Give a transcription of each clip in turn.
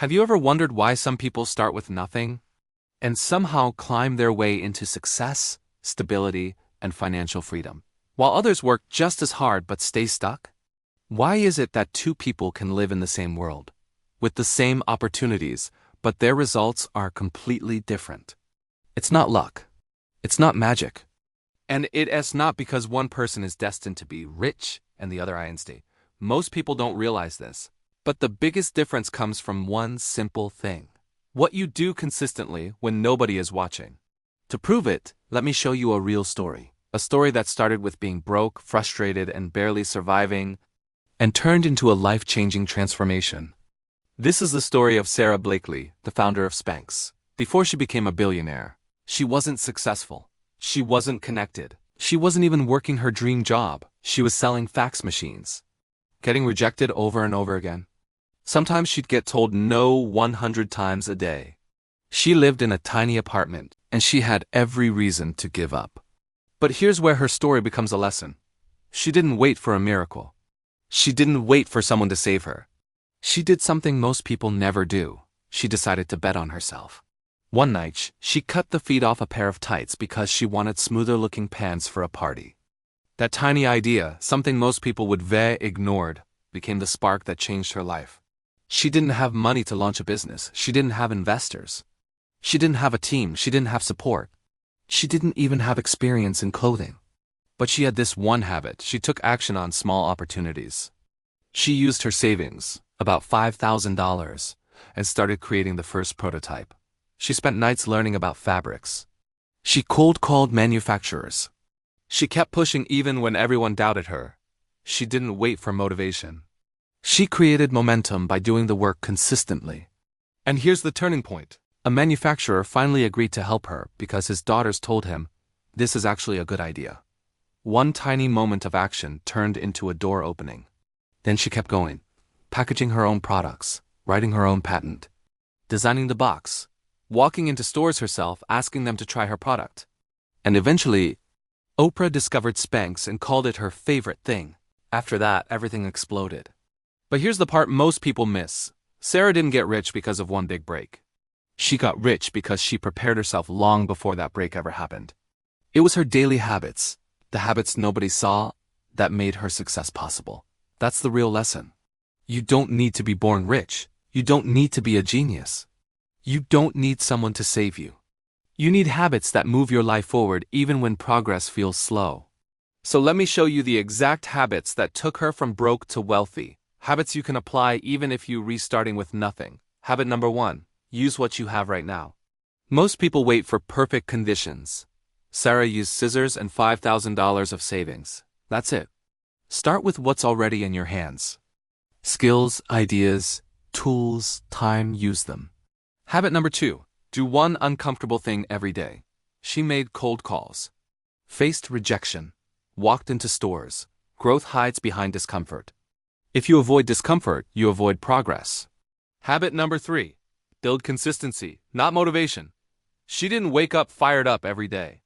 Have you ever wondered why some people start with nothing and somehow climb their way into success, stability, and financial freedom, while others work just as hard but stay stuck? Why is it that two people can live in the same world, with the same opportunities, but their results are completely different? It's not luck. It's not magic. And it's not because one person is destined to be rich and the other isn't. Most people don't realize this. But the biggest difference comes from one simple thing: what you do consistently when nobody is watching. To prove it, let me show you a real story. A story that started with being broke, frustrated, and barely surviving, and turned into a life-changing transformation. This is the story of Sarah Blakely, the founder of Spanx. Before she became a billionaire, she wasn't successful. She wasn't connected. She wasn't even working her dream job. She was selling fax machines, getting rejected over and over again. Sometimes she'd get told no 100 times a day. She lived in a tiny apartment, and she had every reason to give up. But here's where her story becomes a lesson. She didn't wait for a miracle. She didn't wait for someone to save her. She did something most people never do. She decided to bet on herself. One night, she cut the feet off a pair of tights because she wanted smoother-looking pants for a party. That tiny idea, something most people would ignored, became the spark that changed her life. She didn't have money to launch a business. She didn't have investors. She didn't have a team. She didn't have support. She didn't even have experience in clothing. But she had this one habit. She took action on small opportunities. She used her savings, about $5,000, and started creating the first prototype. She spent nights learning about fabrics. She cold called manufacturers. She kept pushing even when everyone doubted her. She didn't wait for motivation. She created momentum by doing the work consistently. And here's the turning point. A manufacturer finally agreed to help her because his daughters told him, "This is actually a good idea." One tiny moment of action turned into a door opening. Then she kept going, packaging her own products, writing her own patent, designing the box, walking into stores herself, asking them to try her product. And eventually, Oprah discovered Spanx and called it her favorite thing. After that, everything exploded. But here's the part most people miss. Sarah didn't get rich because of one big break. She got rich because she prepared herself long before that break ever happened. It was her daily habits, the habits nobody saw, that made her success possible. That's the real lesson. You don't need to be born rich. You don't need to be a genius. You don't need someone to save you. You need habits that move your life forward even when progress feels slow. So let me show you the exact habits that took her from broke to wealthy. Habits you can apply even if you're restarting with nothing. Habit number 1. Use what you have right now. Most people wait for perfect conditions. Sarah used scissors and $5,000 of savings. That's it. Start with what's already in your hands. Skills, ideas, tools, time, use them. Habit number 2. Do one uncomfortable thing every day. She made cold calls, faced rejection, walked into stores. Growth hides behind discomfort. If you avoid discomfort, you avoid progress. Habit number 3. Build consistency, not motivation. She didn't wake up fired up every day.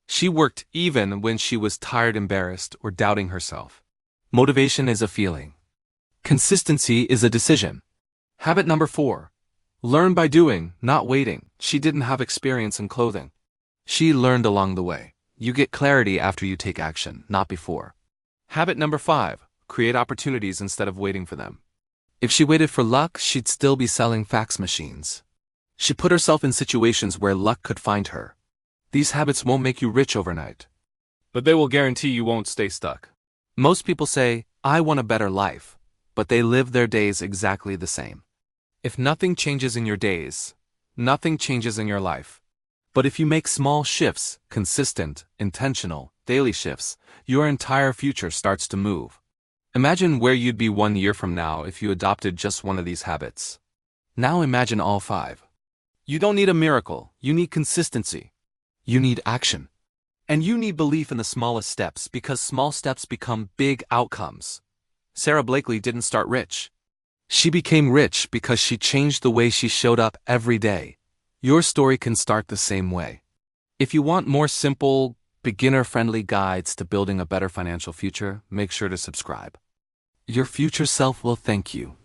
She worked even when she was tired, embarrassed, or doubting herself. Motivation is a feeling. Consistency is a decision. Habit number 4. Learn by doing, not waiting. She didn't have experience in clothing. She learned along the way. You get clarity after you take action, not before. Habit number 5. Create opportunities instead of waiting for them. If she waited for luck, she'd still be selling fax machines. She put herself in situations where luck could find her. These habits won't make you rich overnight, but they will guarantee you won't stay stuck. Most people say, "I want a better life," but they live their days exactly the same. If nothing changes in your days, nothing changes in your life. But if you make small shifts, consistent, intentional, daily shifts, your entire future starts to move. Imagine where you'd be 1 year from now if you adopted just one of these habits. Now imagine all 5. You don't need a miracle. You need consistency. You need action. And you need belief in the smallest steps, because small steps become big outcomes. Sarah Blakely didn't start rich. She became rich because she changed the way she showed up every day. Your story can start the same way. If you want more simple, beginner-friendly guides to building a better financial future, make sure to subscribe. Your future self will thank you.